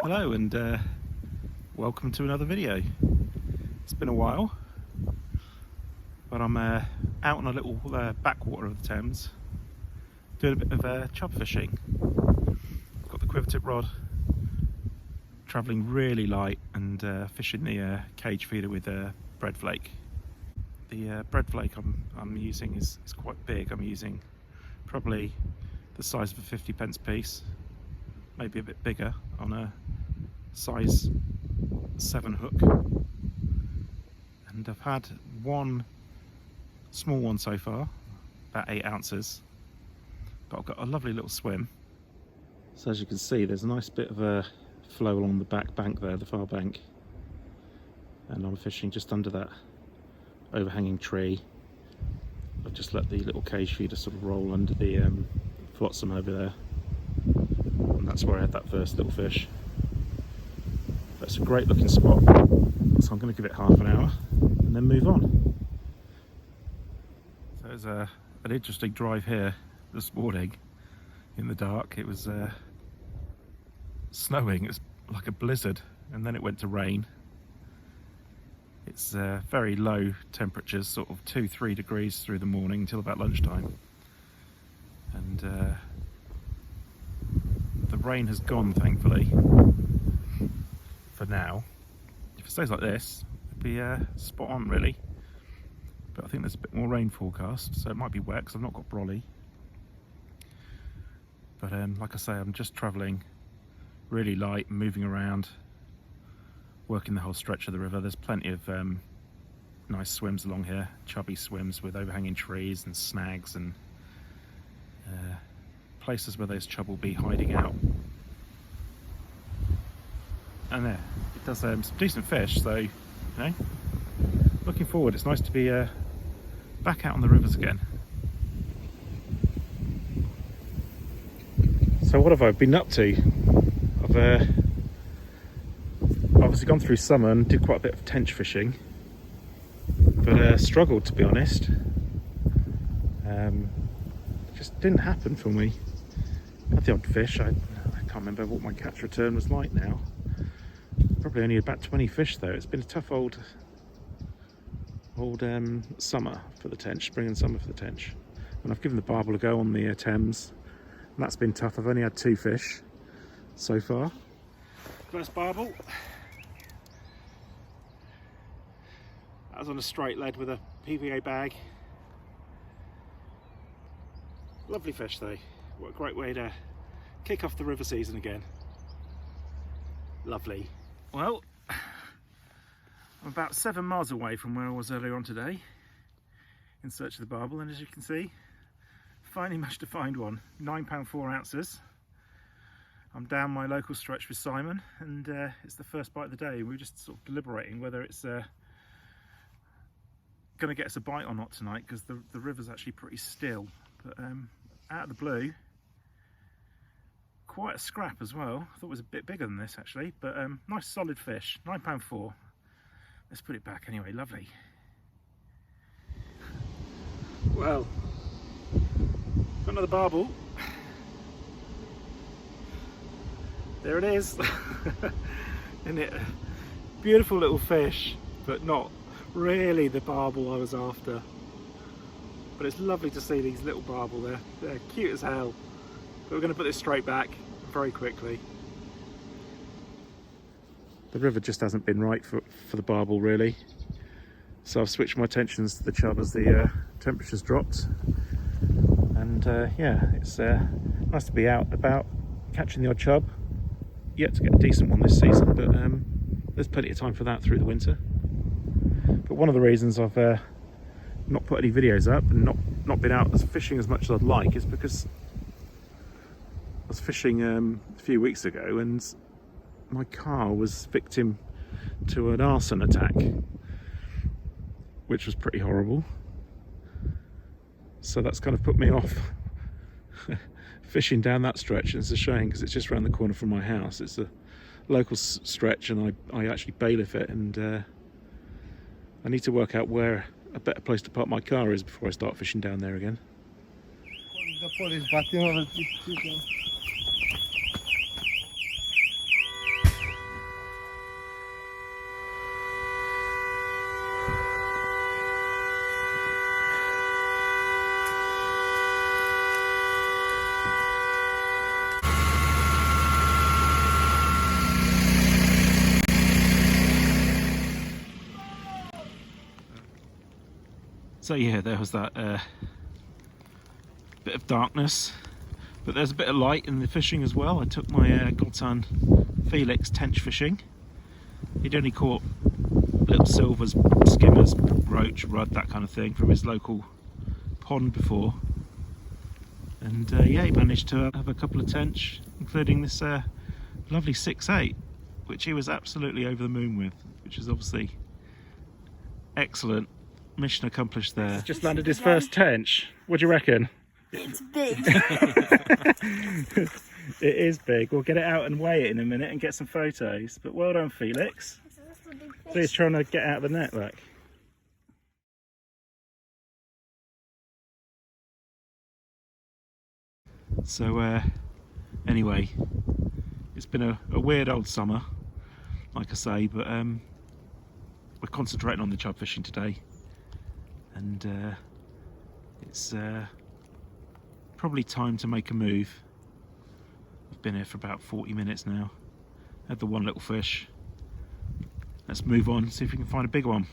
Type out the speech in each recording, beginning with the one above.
Hello and welcome to another video. It's been a while, but I'm out on a little backwater of the Thames doing a bit of chub fishing. I've got the quiver tip rod, travelling really light and fishing the cage feeder with bread flake. The bread flake I'm using is quite big. I'm using probably the size of a 50p piece, maybe a bit bigger, on a size 7 hook. And I've had one small one so far, about 8 ounces, but I've got a lovely little swim. So as you can see, there's a nice bit of a flow along the back bank there, the far bank, and I'm fishing just under that overhanging tree. I've just let the little cage feeder sort of roll under the flotsam over there, and that's where I had that first little fish. That's a great looking spot, so I'm going to give it half an hour and then move on. So there's an interesting drive here this morning in the dark. It was snowing, it was like a blizzard, and then it went to rain. It's very low temperatures, sort of 2-3 degrees through the morning until about lunchtime, and the rain has gone, thankfully, for now. If it stays like this, it'd be spot on really, but I think there's a bit more rain forecast, so it might be wet because I've not got brolly. But like I say, I'm just travelling really light, moving around, working the whole stretch of the river. There's plenty of nice swims along here, chubby swims with overhanging trees and snags and places where those chub will be hiding out. And there, it does some decent fish, so, you know, looking forward. It's nice to be back out on the rivers again. So what have I been up to? I've obviously gone through summer and did quite a bit of tench fishing, but struggled, to be honest. Just didn't happen for me. Had the odd fish. I can't remember what my catch return was like now. Probably only about 20 fish though. It's been a tough old summer for the tench, spring and summer for the tench. And I've given the barbel a go on the Thames, and that's been tough. I've only had 2 fish so far. First barbel. That was on a straight lead with a PVA bag. Lovely fish though. What a great way to kick off the river season again. Lovely. Well, I'm about 7 miles away from where I was earlier on today in search of the barbel, and as you can see, finally managed to find one. £9 4 ounces. I'm down my local stretch with Simon, and it's the first bite of the day. We're just sort of deliberating whether it's going to get us a bite or not tonight, because the river's actually pretty still. But out of the blue, quite a scrap as well. I thought it was a bit bigger than this actually, but nice solid fish. £9 4. Let's put it back anyway. Lovely. Well, got another barbel. There it is. Isn't it? Beautiful little fish, but not really the barbel I was after. But it's lovely to see these little barbel there. They're cute as hell. But we're going to put this straight back very quickly. The river just hasn't been right for the barbel really, so I've switched my attentions to the chub as the temperatures dropped, and yeah, it's nice to be out about catching the odd chub. Yet to get a decent one this season, but there's plenty of time for that through the winter. But one of the reasons I've not put any videos up and not been out fishing as much as I'd like is because I was fishing a few weeks ago and my car was victim to an arson attack, which was pretty horrible. So that's kind of put me off fishing down that stretch, and it's a shame because it's just around the corner from my house. It's a local stretch, and I actually bailiff it, and I need to work out where a better place to park my car is before I start fishing down there again. The police, but you know, So yeah, there was that bit of darkness, but there's a bit of light in the fishing as well. I took my godson Felix tench fishing. He'd only caught little silvers, skimmers, roach, rudd, that kind of thing from his local pond before, and yeah, he managed to have a couple of tench, including this lovely 6/8, which he was absolutely over the moon with, which is obviously excellent. Mission accomplished there. He's just landed his first tench. What do you reckon? It's big. It is big. We'll get it out and weigh it in a minute and get some photos. But well done, Felix. So he's trying to get out of the net, look. So anyway, it's been a weird old summer, like I say, but we're concentrating on the chub fishing today, and it's probably time to make a move. I've been here for about 40 minutes now, had the one little fish. Let's move on, see if we can find a big one.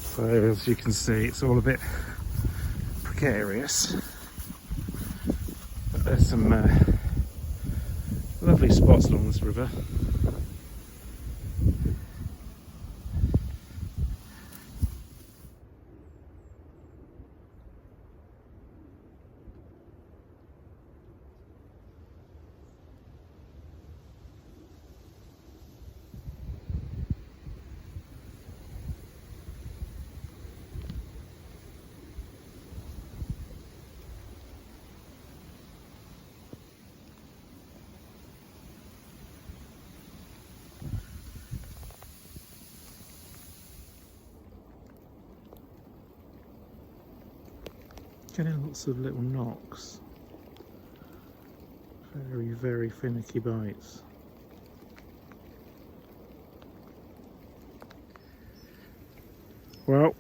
So as you can see, it's all a bit precarious, but there's some lovely spots along this river. Getting lots of little knocks. Very, very finicky bites. Well,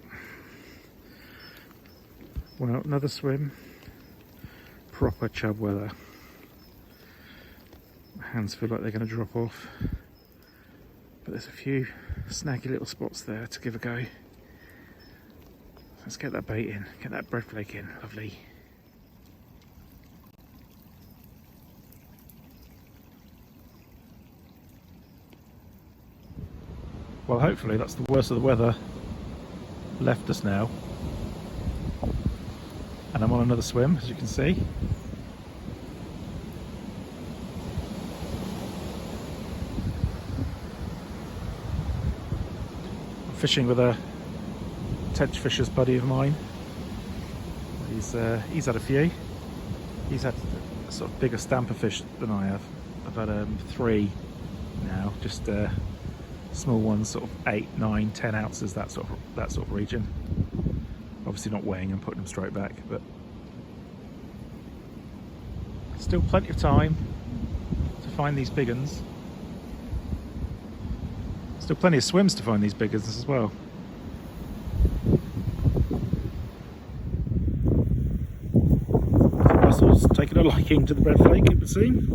another swim. Proper chub weather. My hands feel like they're going to drop off. But there's a few snaggy little spots there to give a go. Let's get that bait in, get that bread flake in, lovely. Well, hopefully that's the worst of the weather left us now. And I'm on another swim, as you can see. I'm fishing with a tench fisher's buddy of mine. He's had a few. He's had sort of bigger stamper fish than I have. I've had 3 now, just small ones, sort of 8, 9, 10 ounces, that sort of region. Obviously not weighing and putting them straight back, but still plenty of time to find these big uns. Still plenty of swims to find these big uns as well. Taking a liking to the bread flake, it would seem.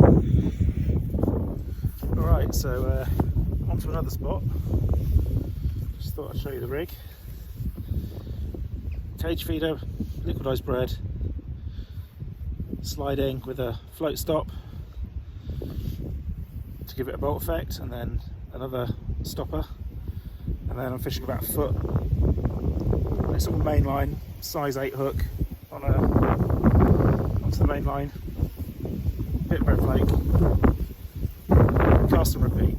Alright, so on to another spot. Just thought I'd show you the rig. Cage feeder, liquidised bread, sliding with a float stop to give it a bolt effect, and then another stopper, and then I'm fishing about a foot. It's all mainline, size 8 hook on onto the main line, bit bread flake, cast and repeat.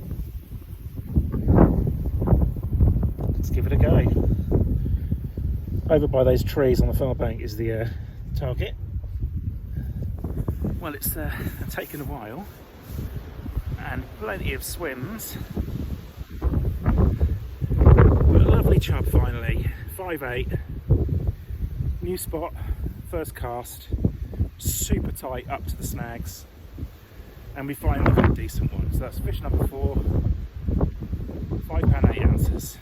Let's give it a go. Over by those trees on the far bank is the target. Well, it's taken a while and plenty of swims, but a lovely chub finally. 5/8, new spot, first cast. Super tight up to the snags, and we finally got a decent one. So that's fish number 4, £5 8 ounces.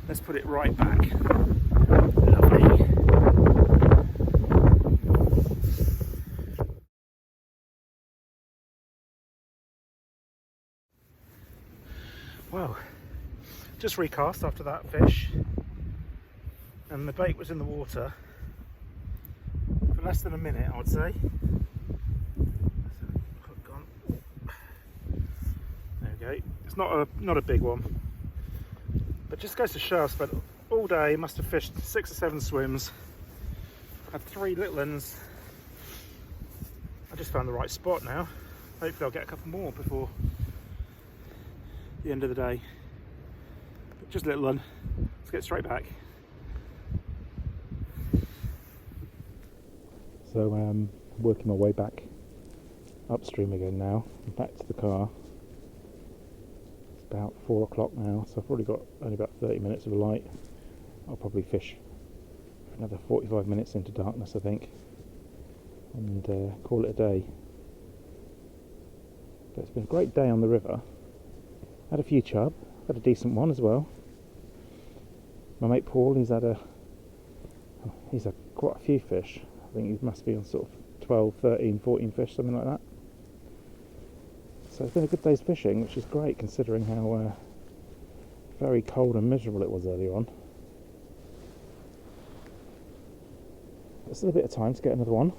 Let's put it right back. Lovely. Well, just recast after that fish, and the bait was in the water for less than a minute, I would say. Hook on. There we go. It's not a big one, but just goes to show I've spent all day. Must have fished 6 or 7 swims. Had 3 little ones. I just found the right spot now. Hopefully I'll get a couple more before the end of the day. But just a little one. Let's get straight back. So I'm working my way back upstream again now, back to the car. It's about 4 o'clock now, so I've probably got only about 30 minutes of light. I'll probably fish for another 45 minutes into darkness, I think, and call it a day. But it's been a great day on the river. Had a few chub, had a decent one as well. My mate Paul, he's had quite a few fish. I think he must be on sort of 12, 13, 14 fish, something like that. So it's been a good day's fishing, which is great considering how very cold and miserable it was earlier on. There's still a bit of time to get another one.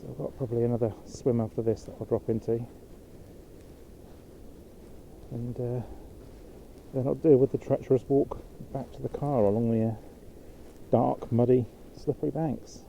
So I've got probably another swim after this that I'll drop into. And then I'll deal with the treacherous walk back to the car along the dark, muddy, slippery banks.